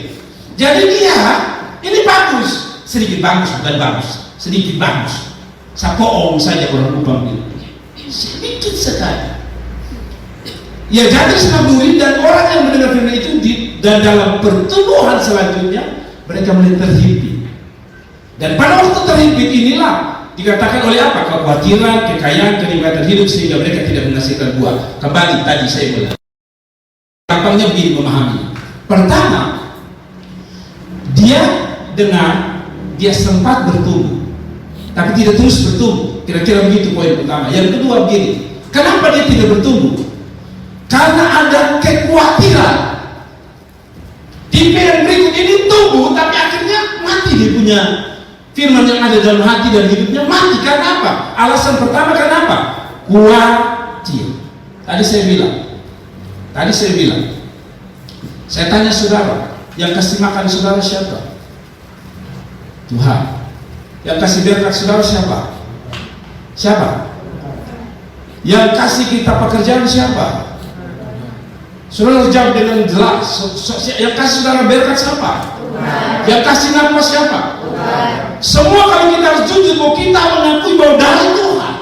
B: Jadi dia ini bagus, sedikit bagus, bukan bagus, sedikit bagus. Sapoong saja orang Kupang itu, sedikit sekali. Ya jatuh semak duri, dan orang yang mendengar firman itu dan dalam pertumbuhan selanjutnya mereka mulai terhimpit. Dan pada waktu terhimpit inilah dikatakan oleh apa? Kekhawatiran, kekayaan, kenikmatan hidup, sehingga mereka tidak menghasilkan buah. Kembali tadi saya bilang, gampangnya begini memahami. Pertama, dia dengar, dia sempat bertumbuh, tapi tidak terus bertumbuh. Kira-kira begitu poin pertama. Yang kedua begini, kenapa dia tidak bertumbuh? Karena ada kekhawatiran. Tipe yang berikut ini tumbuh, tapi akhirnya mati dia punya firman yang ada dalam hati dan hidupnya mati. Karena apa? Alasan pertama kenapa? Khawatir. Tadi saya bilang, saya tanya saudara, yang kasih makan saudara siapa? Tuhan. Yang kasih berkat saudara siapa? Yang kasih kita pekerjaan siapa? Saudara jawab dengan jelas. Yang kasih saudara berkat siapa? Yang kasih nafas siapa? Semua kalau kita harus jujur bahwa kita mengakui bahwa dari Tuhan.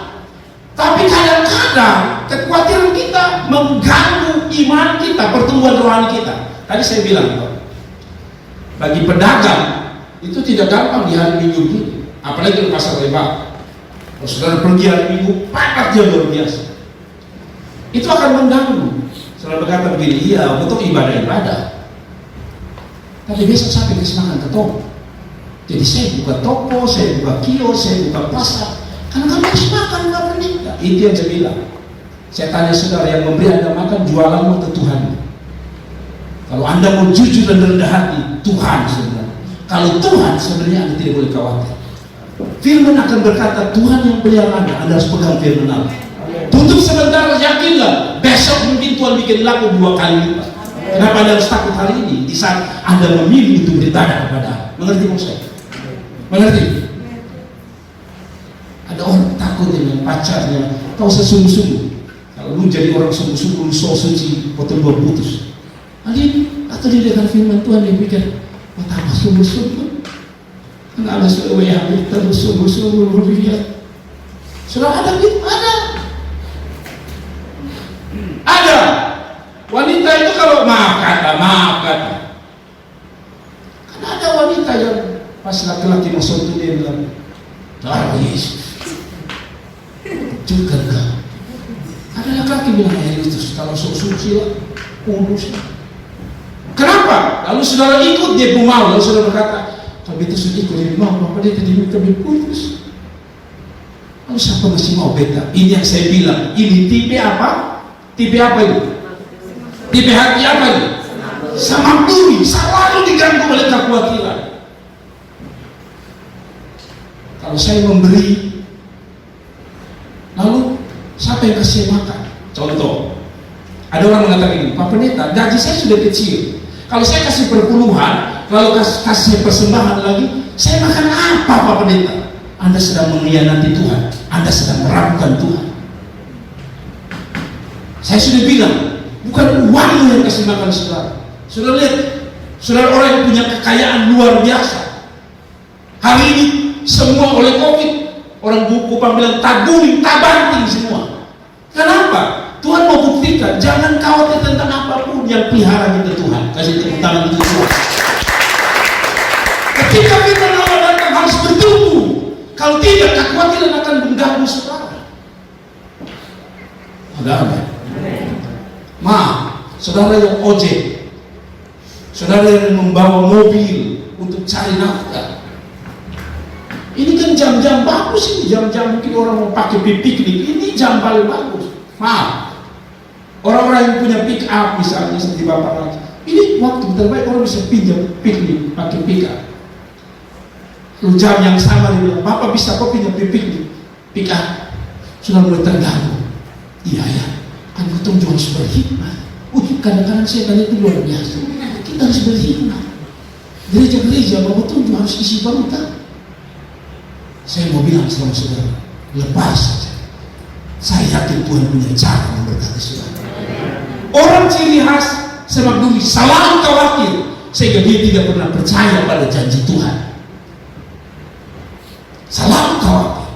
B: Tapi kadang-kadang kekhawatiran kita mengganggu iman kita, pertumbuhan rohani kita. Tadi saya bilang, bagi pedagang itu tidak gampang di hari Minggu ini, apalagi di pasar lebar. Kalau saudara pergi hari Minggu, pakatnya luar biasa. Itu akan mengganggu. Saudara berkata begini, iya untuk ibadah-ibadah, tapi besok sampai kasih makan ke toko. Jadi saya buka toko, saya buka kios, saya buka pasar, karena kami kasih makan nggak menikah. Itu yang saya bilang. Saya tanya saudara, yang memberi Anda makan jualanmu ke Tuhan. Kalau Anda mau jujur dan rendah hati, Tuhan sebenarnya. Kalau Tuhan sebenarnya Anda tidak boleh khawatir. Firman akan berkata, Tuhan yang pelihara Anda harus pegang firman Allah. Tutup sebentar, yakinlah besok mungkin Tuhan bikin laku 2 kali lipat. Kenapa Anda harus takut hari ini? Di saat Anda memilih untuk beribadah kepada Allah. Mengerti maksud saya? Mengerti? Ada orang takut dengan pacarnya, kau sesungguh-sungguh. Kalau lu jadi orang sungguh-sungguh, lu so suci, potong dua putus. Atau dia dengan firman Tuhan dia pikir, betapa sungguh-sungguh. Karena Allah sudah WHB terus sungguh-sungguh berpikir. Sudah ada gitu? Ada. Wanita itu kalau maaf kata. Karena ada wanita yang pas laki-laki masuk itu dia bilang, darah Yesus. Juga enggak. Ada laki-laki bilang, Yesus kalau suci lah, kudus. Kenapa? Lalu saudara ikut dia pun mau. Lalu saudara berkata, kalau itu sudah ikut dia mau, apa dia tadi minta kudus? Lalu siapa masih mau beda? Ini yang saya bilang. Ini tipe apa? Tipe apa itu? Tipe hati apa itu? Sama duri, selalu diganggu oleh kekhawatiran. Kalau saya memberi, lalu siapa yang kasih makan? Contoh, ada orang mengatakan ini, Pak Pendeta, gaji saya sudah kecil. Kalau saya kasih perpuluhan, lalu kasih persembahan lagi, saya makan apa Pak Pendeta? Anda sedang mengkhianati Tuhan. Anda sedang meragukan Tuhan. Saya sudah bilang, bukan uang yang kasih makan saudara. Saudara lihat, saudara orang yang punya kekayaan luar biasa. Hari ini semua oleh COVID, orang buku bilang tabung, tabanting semua. Kenapa? Tuhan Tuhan mau buktikan, jangan khawatir tentang apapun, yang pelihara kita Tuhan. Kasih tepuk tangan untuk Tuhan. Ketika firman Allah datang harus bertumbuh. Kalau tidak, kekhawatiran akan mengganggu saudara. Ada apa? Maaf, saudara yang ojek, saudara yang membawa mobil untuk cari nafkah. Ini kan jam-jam bagus ini, jam-jam mungkin orang mau pakai piknik. Ini jam paling bagus. Maaf, orang-orang yang punya pick up misalnya seperti bapak lagi, ini waktu terbaik orang bisa pinjam piknik pakai pick up. Lalu jam yang sama dia bilang, bapak bisa kok pinjam piknik pick up. Sudah mulai terganggu. Iya ya, kan kita juga harus berhikmat. Kadang-kadang saya tanya itu luar biasa. Kita harus berhikmat. Gereja-gereja bapak tujuh harus isi barutan. Saya mau bilang sama saudara, lepas saja. Saya yakin Tuhan punya cara memberkati saudara. Orang ciri khas sebab dulu selalu khawatir sehingga dia tidak pernah percaya pada janji Tuhan. Selalu khawatir.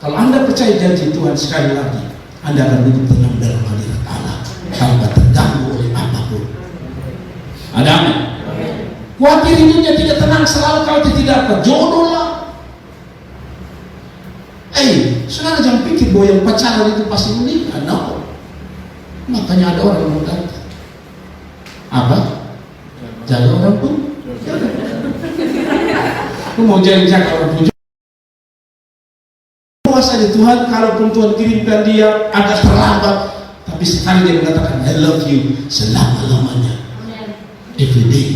B: Kalau Anda percaya janji Tuhan, sekali lagi Anda akan duduk tenang dalam hadirat Allah tanpa terganggu oleh apapun. Ada amin. Khawatir hidupnya tidak tenang, selalu khawatir tidak dapat jodoh lah. Saudara jangan pikir bahwa yang pacaran itu pasti menikah. No. Makanya ada orang yang mau datang. Apa? Jaga orang pun. Lu mau jaga orang pun. Saja Tuhan, kalaupun Tuhan kirimkan dia agak terlambat, tapi sekali dia mengatakan I love you selama-lamanya, every day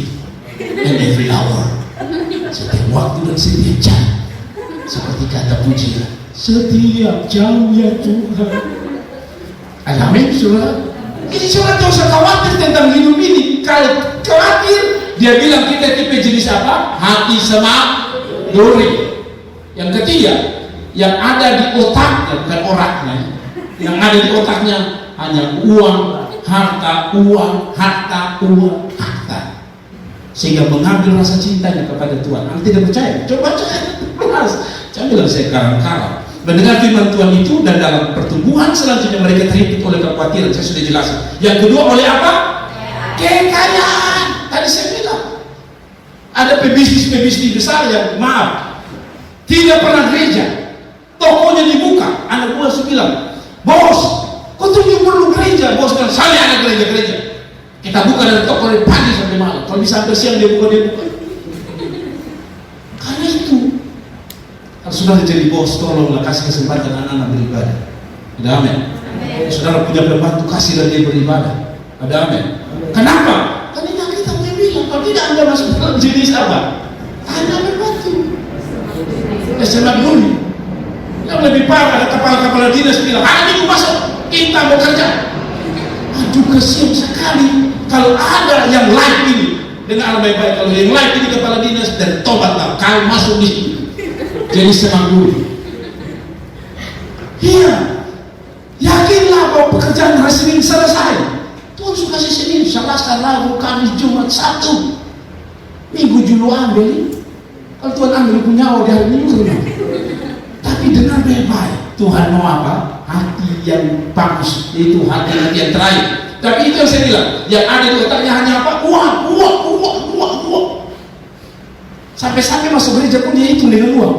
B: and every hour, setiap waktu dan setiap jam, seperti kata pujian, setiap jam ya Tuhan. Amin, saudara. Jadi saudara tidak usah khawatir tentang hidup ini. Kalau khawatir, dia bilang kita tipe jenis apa? Hati semak duri. Yang ketiga, yang ada di otaknya, bukan oraknya, yang ada di otaknya hanya uang, harta, uang, harta, uang, harta, sehingga mengambil rasa cintanya kepada Tuhan. Anda tidak percaya? Coba cek. Saya bilang saya karang-karang mendengar firman Tuhan itu, dan dalam pertumbuhan selanjutnya mereka terhimpit oleh kekhawatiran. Saya sudah jelaskan. Yang kedua oleh apa? Kekayaan. Tadi saya bilang ada pebisnis besar yang maaf tidak pernah gereja. Tokonya dibuka, anak buah saya bilang, bos, kok tuh perlu gereja? Bos bilang, saya ada gereja. Kita buka dari toko dari pagi sampai malam. Kalau bisa sampai siang dia buka. Karena itu, kalau sudah jadi bos, tolonglah kasih kesempatan anak-anak beribadah. Ada amin. Saudara punya pembantu, kasih dia beribadah. Ada amin. Kenapa? Karena kita mau bilang, kalau tidak Anda masuk dalam jenis apa? Tanya pembantu. SMA dulu. Yang lebih parah, ada kepala-kepala dinas bilang, hari ini masuk, kita mau kerja. Aduh, kasihan sekali kalau ada yang live ini. Dengan alam baik-baik, kalau yang live ini kepala dinas dan tobatlah, kau masuk di sini. Jadi senang dulu. Iya, yakinlah bahwa pekerjaan hari Senin selesai. Tuhan suka kasih Senin, Selasa, Rabu, Kamis, Jumat, Sabtu, Minggu Julu ambil. Kalau Tuhan ambil punya di hari Minggu, tapi dengar baik-baik, Tuhan mau apa? Hati yang bagus, itu hati yang terakhir. Tapi itu yang saya bilang, yang ada di otaknya hanya apa? Uang. Sampai-sampai masuk gereja pun dia hitung dengan uang.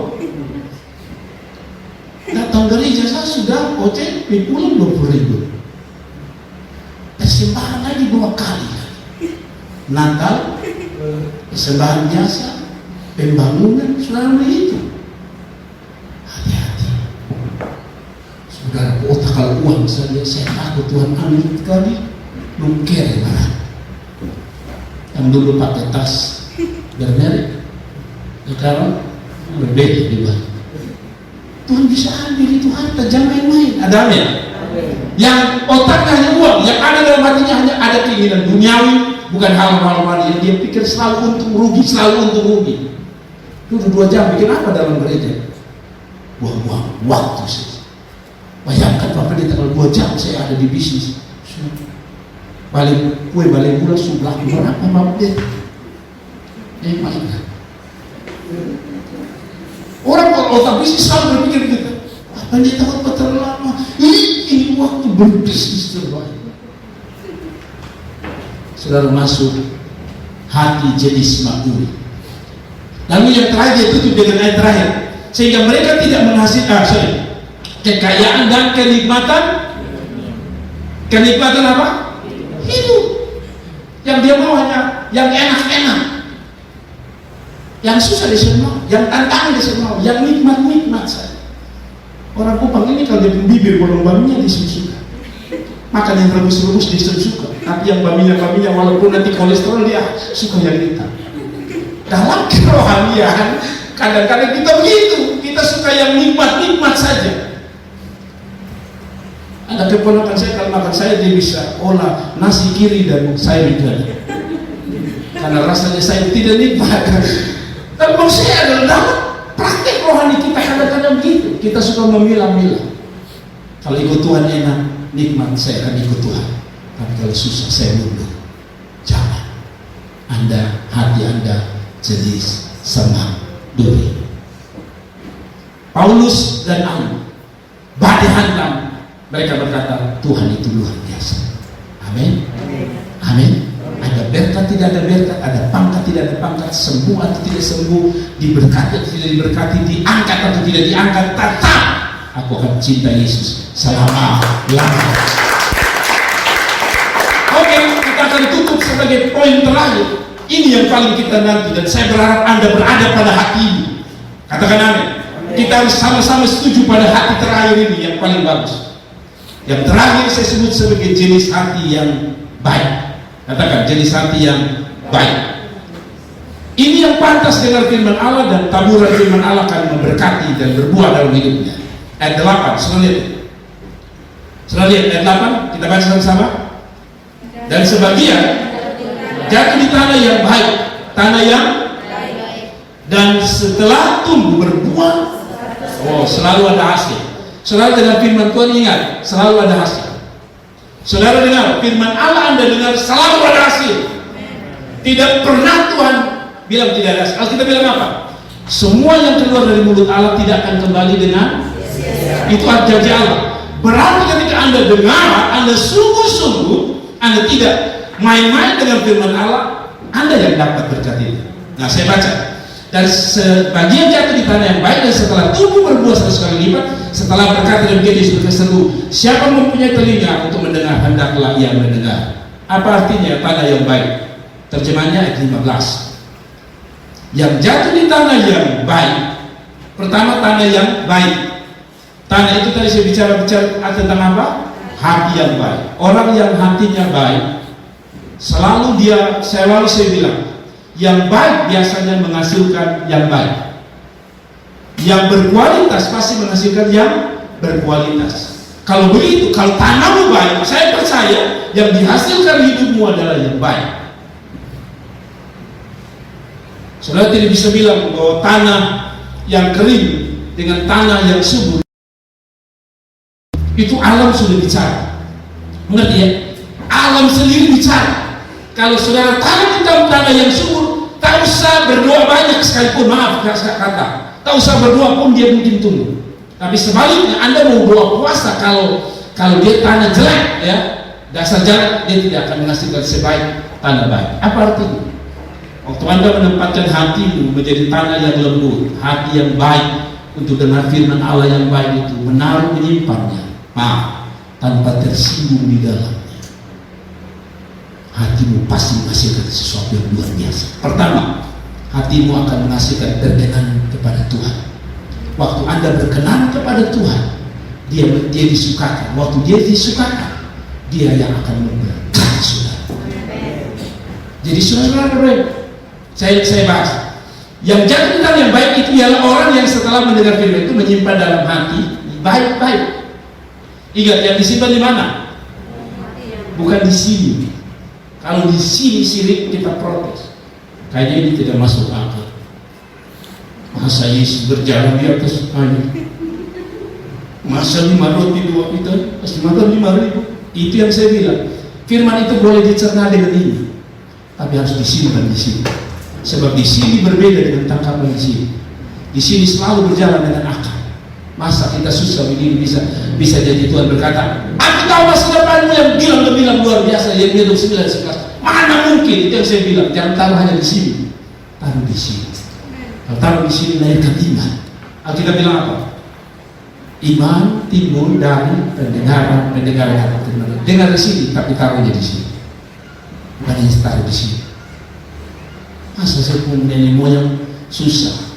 B: Datang gereja saya sudah OCP pulang 20.000. Persembahan lagi 2 kali. Natal, persembahan biasa, pembangunan, sudah begitu. Hati-hati. Saudara, otak kalau uang saja, saya takut Tuhan ambil kali, mungkin marah. Yang dulu pakai tas bermerek, sekarang berbeda di bawah. Tuhan bisa ambil itu harta, jangan main-main. Ada amin. Yang otaknya hanya uang, yang ada dalam hatinya hanya ada keinginan duniawi, bukan hal-hal yang dia pikir selalu untung rugi. Duduk 2 jam bikin apa dalam gereja? Buang-buang waktu sih. Bayangkan Bapak di tanggal 2 jam saya ada di bisnis. Balik bulan sebelah berapa Bapak? Mainkan. Orang kalau otak bisnis selalu berpikir gitu. Apa dia takut terlalu lama? Ini waktu berbisnis terbaik. Saudara, masuk hati jenis makmur. Lalu yang terakhir tutup dengan ayat terakhir, sehingga mereka tidak menghasilkan kekayaan dan kenikmatan apa? Hidup. Yang dia mau hanya yang enak-enak, yang susah disemua, yang tantangan disemua, yang nikmat-nikmat saja. Orang Kupang ini kalau dia bibir bolong baminya disuka, makan yang rebus-rebus disuka, tapi yang baminya walaupun nanti kolesterol dia suka yang hitam. Dalam kerohanian kadang-kadang kita begitu, kita suka yang nikmat-nikmat saja. Ada keponakan saya, kalau makan saya dia bisa olah nasi kiri dan sayur ikan, karena rasanya saya tidak nikmat. Dan maksud saya adalah dalam praktek rohani kita kadang-kadang begitu, kita suka memilah-milah. Kalau ikut Tuhan enak, nikmat, saya akan ikut Tuhan. Tapi kalau susah, saya mundur. Jangan. Hati Anda jenis semak duri. Paulus dan Anu badai hantam, mereka berkata Tuhan itu luar biasa. Amin. Amin. Ada berkat, tidak ada berkat, ada pangkat, tidak ada pangkat, sembuh atau tidak sembuh, diberkati atau tidak diberkati, diangkat atau tidak diangkat, tetap aku akan cinta Yesus selama-lamanya. Oke, kita akan tutup sebagai poin terakhir. Ini yang paling kita nanti, dan saya berharap Anda berada pada hati ini. Katakan amin. Kita harus sama-sama setuju pada hati terakhir ini yang paling bagus. Yang terakhir saya sebut sebagai jenis hati yang baik. Katakan, jenis hati yang baik. Ini yang pantas dengar firman Allah, dan taburan firman Allah akan memberkati dan berbuah dalam hidupnya. Ayat 8, Saudara lihat ayat 8, kita baca sama-sama. Dan sebagian jatuh di tanah yang baik, tanah yang dan setelah tumbuh berbuah, selalu ada hasil. Saudara dengar firman Tuhan, ingat, selalu ada hasil. Saudara dengar firman Allah, Anda dengar, selalu ada hasil. Tidak pernah Tuhan bilang tidak ada hasil. Alkitab bilang apa? Semua yang keluar dari mulut Allah tidak akan kembali dengan itu janji Allah. Berarti ketika Anda dengar, Anda sungguh-sungguh, Anda tidak main-main dengan firman Allah, Anda yang dapat berkat itu. Nah, saya baca. Dan sebagian jatuh di tanah yang baik, dan setelah tumbuh berbuah 100 kali lipat, setelah berkata dan menjadi berkeseru, siapa mempunyai telinga untuk mendengar, hendaklah ia mendengar. Apa artinya tanah yang baik? Terjemahnya ayat 15. Yang jatuh di tanah yang baik, pertama tanah yang baik. Tanah itu tadi saya bicara tentang apa? Hati yang baik. Orang yang hatinya baik, selalu saya bilang, yang baik biasanya menghasilkan yang baik. Yang berkualitas pasti menghasilkan yang berkualitas. Kalau begitu, kalau tanahmu baik, saya percaya yang dihasilkan hidupmu adalah yang baik. Saudara tidak bisa bilang bahwa tanah yang kering dengan tanah yang subur, itu alam sudah bicara. Mengerti ya? Alam sendiri bicara. Kalau saudara tanam di tanah yang subur, tak usah berdoa banyak sekalipun, maaf kata, tak usah berdoa pun dia mungkin tumbuh. Tapi sebaliknya, Anda mau doa puasa, kalau dia tanah jelek, ya, dasar jelek, dia tidak akan menghasilkan sebaik tanah baik. Apa artinya? Waktu Anda menempatkan hatimu menjadi tanah yang lembut, hati yang baik untuk dengar firman Allah yang baik itu, menaruh menyimpannya, tanpa tersinggung di dalamnya, hatimu pasti menghasilkan sesuatu yang luar biasa. Pertama, hatimu akan menghasilkan berkenan kepada Tuhan. Waktu Anda berkenan kepada Tuhan, dia disukakan. Waktu dia disukakan, dia yang akan memberkati saudara. Jadi saudara, saya bahas yang jatuh di tanah yang baik itu ialah orang yang setelah mendengar firman itu menyimpan dalam hati baik-baik. Ingat, yang disimpan di mana? Bukan di sini. Kalau di sini sirik, kita protes. Kayaknya ini tidak masuk akal. Masa Yesus berjalan di atas air? Masa 5 roti 2 ikan kasih makan 5.000? Itu yang saya bilang. Firman itu boleh dicerna dengan ini, tapi harus disimpan di sini. Sebab di sini berbeda dengan tangkapan di sini. Di sini selalu berjalan dengan akal. Masa kita susah begini bisa jadi Tuhan berkata, aku tahu masa depanmu yang bilang luar biasa, yang hidup 9:11. Mana mungkin, itu yang saya bilang, jangan taruh hanya di sini, taruh di sini. Kalau taruh di sini lahirkan iman. Kita bilang apa? Iman timbul dari pendengaran firman. Dengar di sini, tapi taruhnya di sini. Bukan hanya taruh di sini. Masa saya pun nenek moyang susah.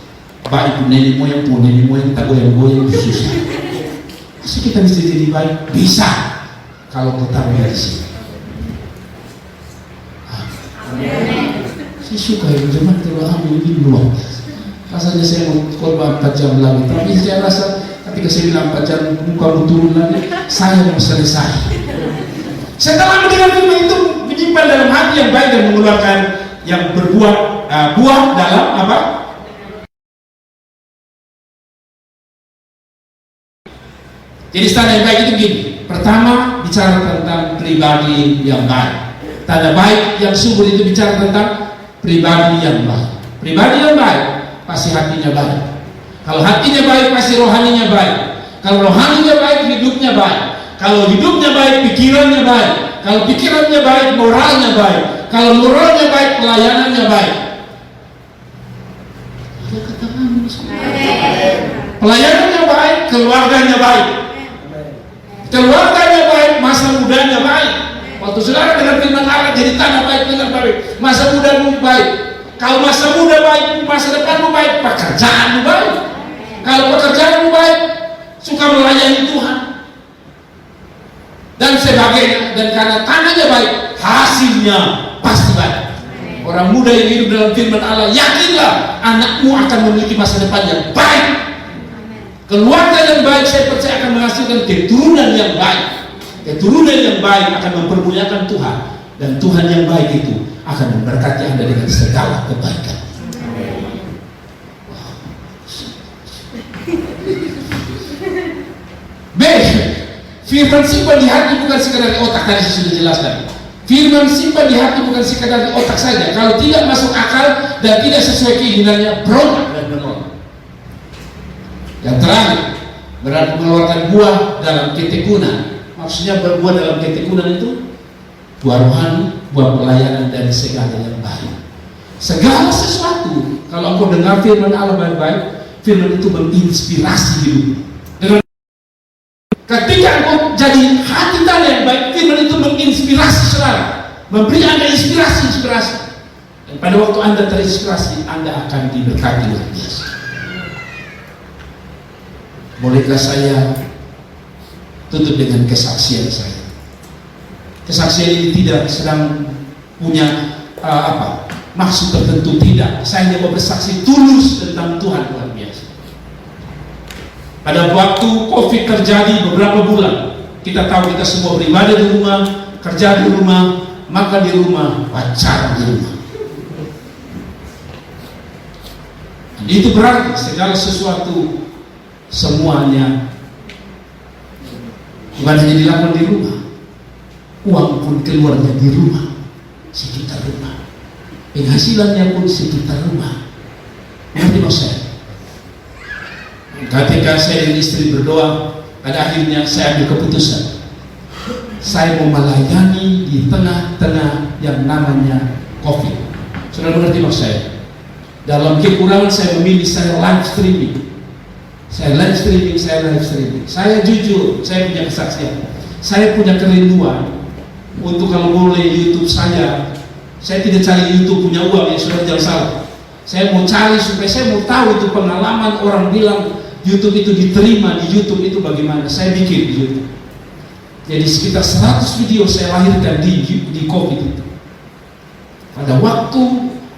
B: Baik pun nenek moyang tak goyang-goyang susah. Masa kita bisa jadi baik? Bisa, kalau kita taruh di sini. Saya suka yang zaman terlalu ini luar biasa. Rasanya saya mau korban 4 jam lagi, tapi saya rasa ketika saya bilang 4 jam muka turun lagi, saya mau selesai. Setelah mendengar firman itu, menyimpan dalam hati yang baik dan mengeluarkan yang berbuah buah dalam apa? Jadi tanda yang baik itu begini. Pertama, bicara tentang pribadi yang baik. Tanda baik yang subur itu bicara tentang pribadi yang baik. Pribadi yang baik pasti hatinya baik. Kalau hatinya baik pasti rohaninya baik. Kalau rohaninya baik, hidupnya baik. Kalau hidupnya baik, pikirannya baik. Kalau pikirannya baik, moralnya baik. Kalau moralnya baik, pelayanannya baik. Pelayanannya baik, keluarganya baik. Keluarganya baik, masa mudanya baik. Waktu saudara dengar firman Allah jadi tanda baik dengan baik. Masa mudamu baik. Kalau masa muda baik, masa depanmu baik, pekerjaanmu baik. Kalau pekerjaanmu baik, suka melayani Tuhan dan sebagainya. Dan karena tandanya baik, hasilnya pasti baik. Orang muda yang hidup dalam firman Allah, yakinlah anakmu akan memiliki masa depan yang baik. Keluarga yang baik, saya percaya akan menghasilkan keturunan yang baik. Keturunan yang baik akan mempermuliakan Tuhan, dan Tuhan yang baik itu akan memberkati Anda dengan segala kebaikan. B. Firman simpan di hati bukan sekadar di otak. Tadi saya sudah jelaskan. Firman simpan di hati bukan sekadar di otak saja. Kalau tidak masuk akal dan tidak sesuai keinginannya, berontak dan menolak. Yang terakhir, berarti mengeluarkan buah dalam ketekunan. Maksudnya berbuah dalam ketekunan itu buah rohani, buah pelayanan dan segala yang baik. Segala sesuatu, kalau engkau dengar firman Allah baik-baik, firman itu menginspirasi hidup. Ketika engkau jadi hati tanda yang baik, firman itu menginspirasi saudara, memberi Anda inspirasi. Dan pada waktu Anda terinspirasi, Anda akan diberkati luar biasa. Bolehkah saya tutup dengan kesaksian saya? Kesaksian ini tidak sedang punya maksud tertentu, tidak. Saya hanya mau bersaksi tulus tentang Tuhan luar biasa. Pada waktu COVID terjadi beberapa bulan, kita tahu kita semua beribadah di rumah, kerja di rumah, makan di rumah, pacaran di rumah. Dan itu berarti segala sesuatu semuanya bukan hanya dilakukan di rumah, uang pun keluarnya di rumah, sekitar rumah, penghasilannya pun sekitar rumah. Ngerti maksud saya? Ketika saya dan istri berdoa, pada akhirnya saya ambil keputusan, saya mau melayani di tengah-tengah yang namanya COVID. Sudah mengerti maksud saya? Dalam kekurangan saya memilih saya live streaming. Saya jujur, saya punya kesaksian. Saya punya kerinduan untuk kalau boleh YouTube saya tidak cari YouTube punya uang, ya sudah jangan salah. Saya mau cari supaya saya mau tahu itu pengalaman orang bilang YouTube itu diterima di YouTube itu bagaimana. Saya bikin di YouTube. Jadi sekitar 100 video saya lahirkan di COVID itu. Pada waktu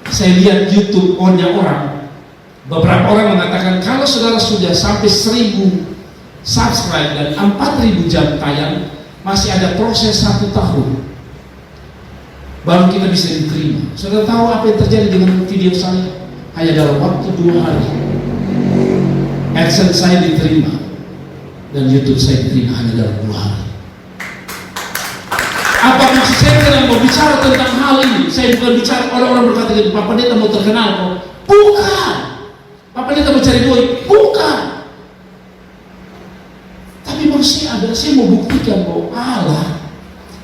B: saya lihat YouTube on-nya orang, beberapa orang mengatakan kalau saudara sudah sampai 1000 subscribe dan 4000 jam tayang, masih ada proses 1 tahun baru kita bisa diterima. Saudara tahu apa yang terjadi dengan video saya? Hanya dalam waktu 2 hari AdSense saya diterima dan YouTube saya diterima hanya dalam 2 hari. Apa maksud saya sedang berbicara tentang hal ini? Saya bukan bicara orang-orang berkata gitu, Pak Pendeta mau terkenal kok. Bukan. Pak Pendeta mau cari duit. Bukan. saya mau buktikan bahwa Allah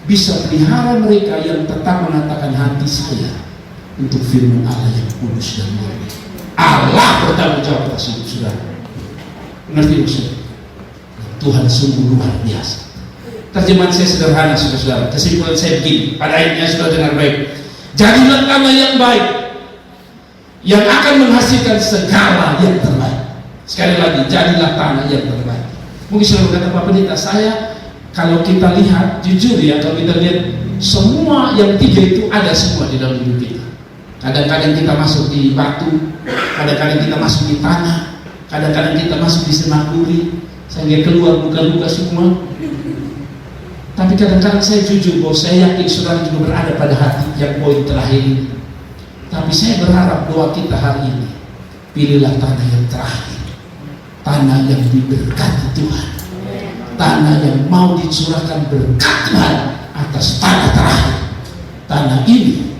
B: bisa pelihara mereka yang tetap mengatakan hati saya untuk firman Allah yang kudus dan murni. Allah bertanggung jawab atas hidup saudara. Mengerti maksudnya? Tuhan sungguh luar biasa. Terjemahan saya sederhana, saudara-saudara. Kesimpulan saya begini, pada ayatnya sudah dengar baik. Jadilah tanah yang baik, yang akan menghasilkan segala yang terbaik. Sekali lagi, jadilah tanah yang terbaik. Mungkin saudara berkata, Pak Pendeta, saya kalau kita lihat, jujur ya, kalau kita lihat semua yang tiga itu ada semua di dalam hidup kita. Kadang-kadang kita masuk di batu, kadang-kadang kita masuk di tanah, kadang-kadang kita masuk di senakuri, sehingga keluar luka-luka semua. Tapi kadang-kadang saya jujur bahwa saya yakin saudara juga berada pada hati yang poin terakhir ini. Tapi saya berharap doa kita hari ini, pilihlah tanah yang terakhir, tanah yang diberkati Tuhan, tanah yang mau dicurahkan berkat Tuhan atas tanah terakhir. Tanah ini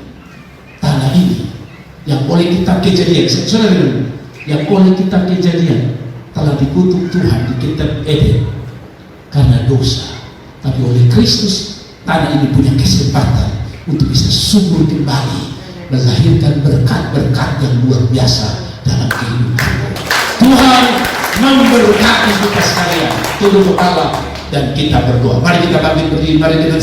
B: yang oleh kitab Kejadian, saudara, yang oleh kitab Kejadian telah dikutuk Tuhan di kitab Eden karena dosa. Tapi oleh Kristus tanah ini punya kesempatan untuk bisa subur kembali, melahirkan berkat-berkat yang luar biasa dalam kehidupan. Tuhan memberkati kita sekalian. Tunduk kepala dan kita berdoa. Mari kita bangkit berdiri, mari kita